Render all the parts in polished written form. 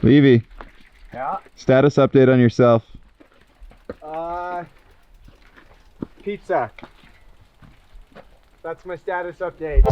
Levy, Yeah. status update on yourself. Pizza. That's my status update.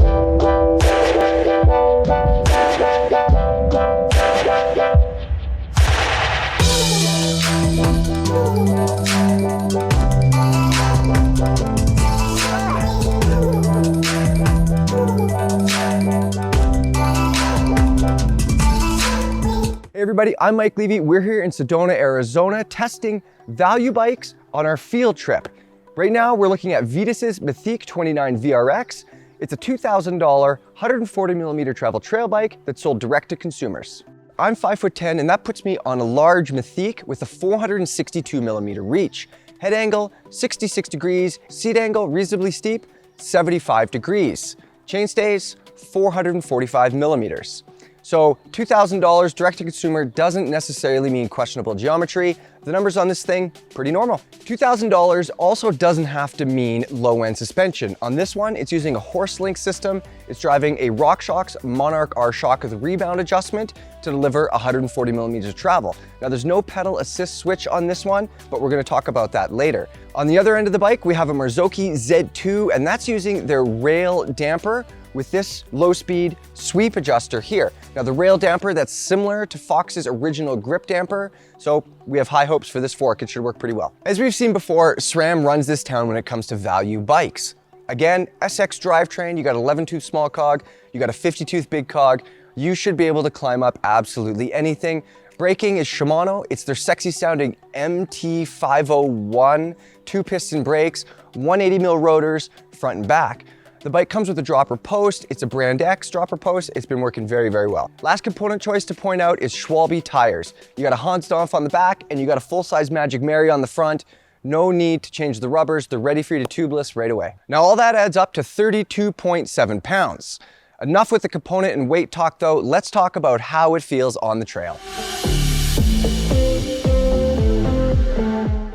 Hey everybody, I'm Mike Levy. We're here in Sedona, Arizona, testing value bikes on our field trip. Right now, we're looking at Vitus's Mythique 29 VRX. It's a $2,000, 140mm travel trail bike that's sold direct to consumers. I'm 5'10", and that puts me on a large Mythique with a 462mm reach. Head angle, 66 degrees. Seat angle, reasonably steep, 75 degrees. Chain stays, 445mm. So $2,000 direct to consumer doesn't necessarily mean questionable geometry. The numbers on this thing, pretty normal. $2,000 also doesn't have to mean low-end suspension. On this one, it's using a horse link system. It's driving a RockShox Monarch R shock with rebound adjustment to deliver 140mm of travel. Now there's no pedal assist switch on this one, but we're gonna talk about that later. On the other end of the bike, we have a Marzocchi Z2, and that's using their rail damper with this low-speed sweep adjuster here. Now the rail damper, that's similar to Fox's original grip damper, so we have high hopes for this fork. It should work pretty well. As we've seen before, SRAM runs this town when it comes to value bikes. Again, SX drivetrain, you got 11-tooth small cog, you got a 50-tooth big cog, you should be able to climb up absolutely anything. Braking is Shimano. It's their sexy sounding MT501, 2-piston brakes, 180mm rotors, front and back. The bike comes with a dropper post. It's a Brand X dropper post. It's been working very, very well. Last component choice to point out is Schwalbe tires. You got a Hans Dampf on the back and you got a full-size Magic Mary on the front. No need to change the rubbers. They're ready for you to tubeless right away. Now all that adds up to 32.7 pounds. Enough with the component and weight talk though. Let's talk about how it feels on the trail.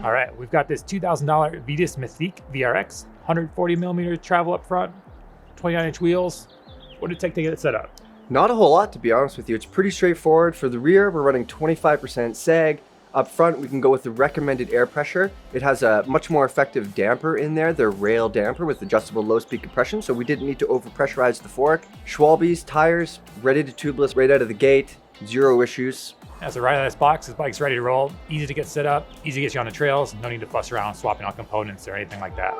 All right, we've got this $2,000 Vitus Mythique VRX, 140mm travel up front, 29-inch wheels. What did it take to get it set up? Not a whole lot, to be honest with you. It's pretty straightforward. For the rear, we're running 25% sag. Up front, we can go with the recommended air pressure. It has a much more effective damper in there, their rail damper with adjustable low-speed compression, so we didn't need to overpressurize the fork. Schwalbe's tires, ready to tubeless right out of the gate, zero issues. As a right out of this box, this bike's ready to roll. Easy to get set up, easy to get you on the trails. No need to fuss around swapping out components or anything like that.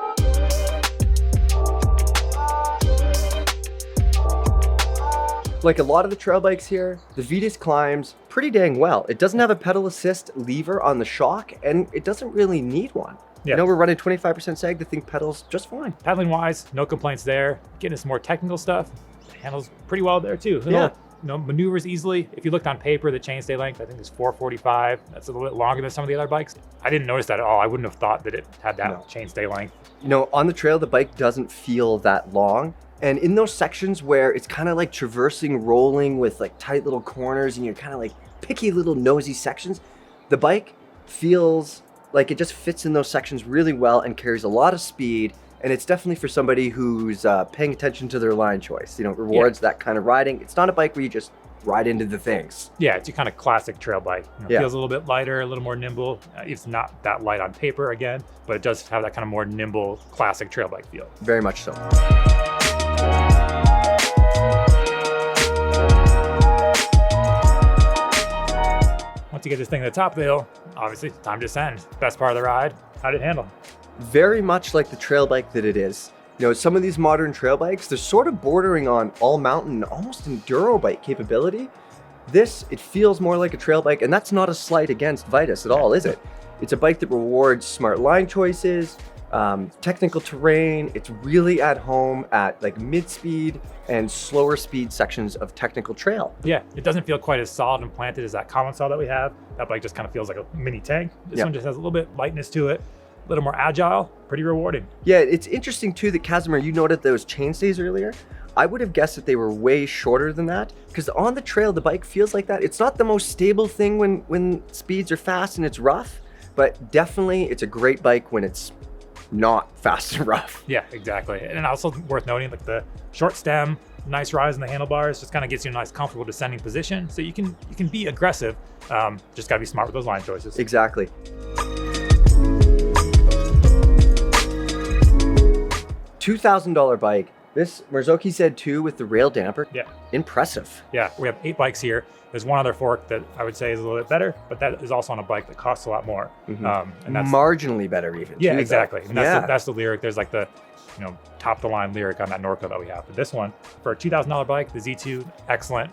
Like a lot of the trail bikes here, the Vitus climbs pretty dang well. It doesn't have a pedal assist lever on the shock, and it doesn't really need one. Yeah. You know, we're running 25% sag, the thing pedals just fine. Pedaling wise, no complaints there. Getting into some more technical stuff, it handles pretty well there too. Yeah. Maneuvers easily. If you looked on paper, the chainstay length, I think is 445. That's a little bit longer than some of the other bikes. I didn't notice that at all. I wouldn't have thought that it had that chainstay length. You know, on the trail, the bike doesn't feel that long. And in those sections where it's kind of like traversing, rolling with like tight little corners and you're kind of like picky little nosy sections, the bike feels like it just fits in those sections really well and carries a lot of speed. And it's definitely for somebody who's paying attention to their line choice. You know, it rewards that kind of riding. It's not a bike where you just ride into the things. Yeah, it's your kind of classic trail bike. Yeah. Feels a little bit lighter, a little more nimble. It's not that light on paper again, but it does have that kind of more nimble, classic trail bike feel. Very much so. Once you get this thing to the top of the hill, obviously it's time to descend. Best part of the ride, how did it handle? Very much like the trail bike that it is. You know, some of these modern trail bikes, they're sort of bordering on all mountain, almost enduro bike capability. This, it feels more like a trail bike, and that's not a slight against Vitus at all, is it? It's a bike that rewards smart line choices, technical terrain. It's really at home at like mid-speed and slower speed sections of technical trail. Yeah, it doesn't feel quite as solid and planted as that common saw that we have. That bike just kind of feels like a mini tank. This one just has a little bit lightness to it. A little more agile, pretty rewarding. Yeah, it's interesting too that Casimir, you noted those chainstays earlier. I would have guessed that they were way shorter than that because on the trail, the bike feels like that. It's not the most stable thing when speeds are fast and it's rough, but definitely it's a great bike when it's not fast and rough. Yeah, exactly. And also worth noting, like the short stem, nice rise in the handlebars, just kind of gets you in a nice comfortable descending position. So you can be aggressive, just gotta be smart with those line choices. Exactly. $2,000 bike. This Marzocchi said too with the rail damper. Yeah. Impressive. Yeah, we have 8 bikes here. There's one other fork that I would say is a little bit better, but that is also on a bike that costs a lot more. Mm-hmm. And that's marginally better even. Yeah, too, exactly. And yeah. that's the lyric. There's like the, top of the line lyric on that Norco that we have. But this one, for a $2,000 bike, the Z2, excellent.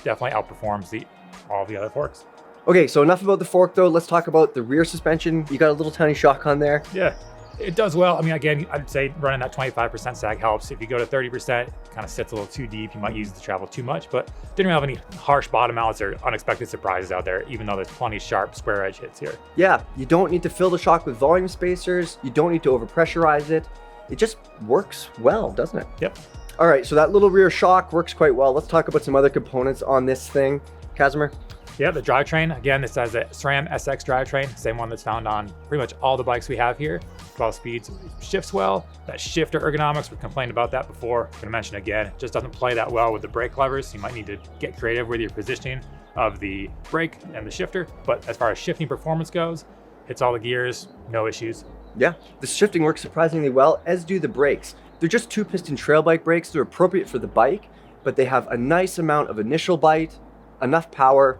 Definitely outperforms all the other forks. Okay, so enough about the fork though. Let's talk about the rear suspension. You got a little tiny shock on there. Yeah, it does well. I mean, again, I'd say running that 25% sag helps. If you go to 30%, it kind of sits a little too deep. You might use it to travel too much, but didn't have any harsh bottom outs or unexpected surprises out there, even though there's plenty of sharp square edge hits here. Yeah, you don't need to fill the shock with volume spacers. You don't need to overpressurize it. It just works well, doesn't it? Yep. All right, so that little rear shock works quite well. Let's talk about some other components on this thing. Casimir? Yeah, the drivetrain, again, this has a SRAM SX drivetrain, same one that's found on pretty much all the bikes we have here. 12 speeds, shifts well. That shifter ergonomics, we complained about that before. I'm gonna mention again, it just doesn't play that well with the brake levers. You might need to get creative with your positioning of the brake and the shifter. But as far as shifting performance goes, hits all the gears, no issues. Yeah, the shifting works surprisingly well, as do the brakes. They're just 2-piston trail bike brakes. They're appropriate for the bike, but they have a nice amount of initial bite, enough power.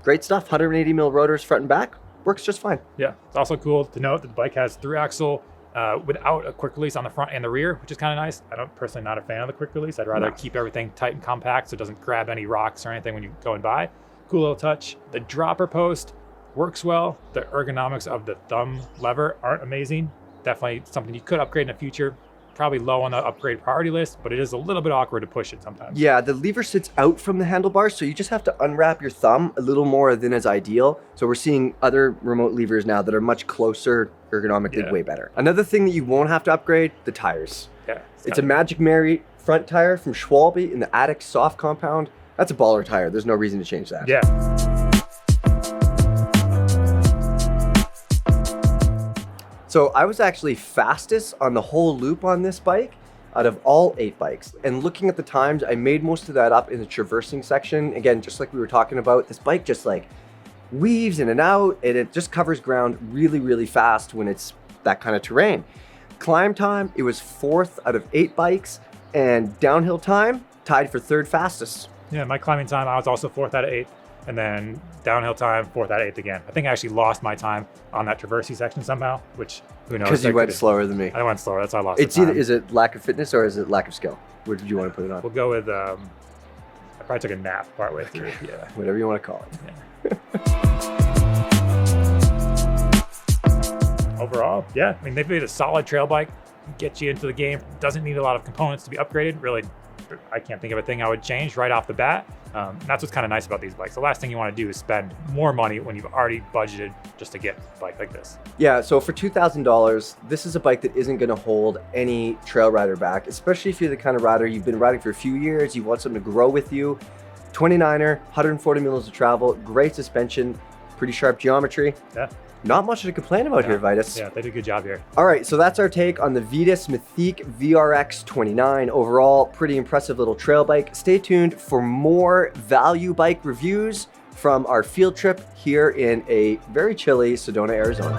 Great stuff. 180 mil rotors front and back. Works just fine. Yeah, it's also cool to note that the bike has 3-axle without a quick release on the front and the rear, which is kind of nice. I don't personally not a fan of the quick release. I'd rather keep everything tight and compact so it doesn't grab any rocks or anything when you're going by. Cool little touch. The dropper post works well. The ergonomics of the thumb lever aren't amazing. Definitely something you could upgrade in the future. Probably low on the upgrade priority list, but it is a little bit awkward to push it sometimes. Yeah, the lever sits out from the handlebars, so you just have to unwrap your thumb a little more than is ideal. So we're seeing other remote levers now that are much closer, ergonomically way better. Another thing that you won't have to upgrade, the tires. Yeah, it's a Magic Mary front tire from Schwalbe in the Attic soft compound. That's a baller tire. There's no reason to change that. Yeah. So I was actually fastest on the whole loop on this bike out of all 8 bikes. And looking at the times, I made most of that up in the traversing section. Again, just like we were talking about, this bike just like weaves in and out, and it just covers ground really, really fast when it's that kind of terrain. Climb time, it was 4th out of 8 bikes, and downhill time, tied for 3rd fastest. Yeah, my climbing time, I was also 4th out of 8. And then downhill time, 4th out of 8th again. I think I actually lost my time on that traversy section somehow, which who knows? Because you went slower than me. I went slower, that's how I lost It's the time. either, is it lack of fitness or is it lack of skill? Where did you want to put it on? We'll go with, I probably took a nap partway through, yeah. Whatever you want to call it. Yeah. Overall, yeah, I mean, they've made a solid trail bike, get you into the game, doesn't need a lot of components to be upgraded, really. I can't think of a thing I would change right off the bat. That's what's kind of nice about these bikes. The last thing you want to do is spend more money when you've already budgeted just to get a bike like this. Yeah, so for $2,000, this is a bike that isn't going to hold any trail rider back, especially if you're the kind of rider you've been riding for a few years, you want something to grow with you. 29er, 140 miles of travel, great suspension, pretty sharp geometry. Yeah. Not much to complain about here, Vitus. Yeah, they did a good job here. All right, so that's our take on the Vitus Mythique VRX 29. Overall, pretty impressive little trail bike. Stay tuned for more value bike reviews from our field trip here in a very chilly Sedona, Arizona.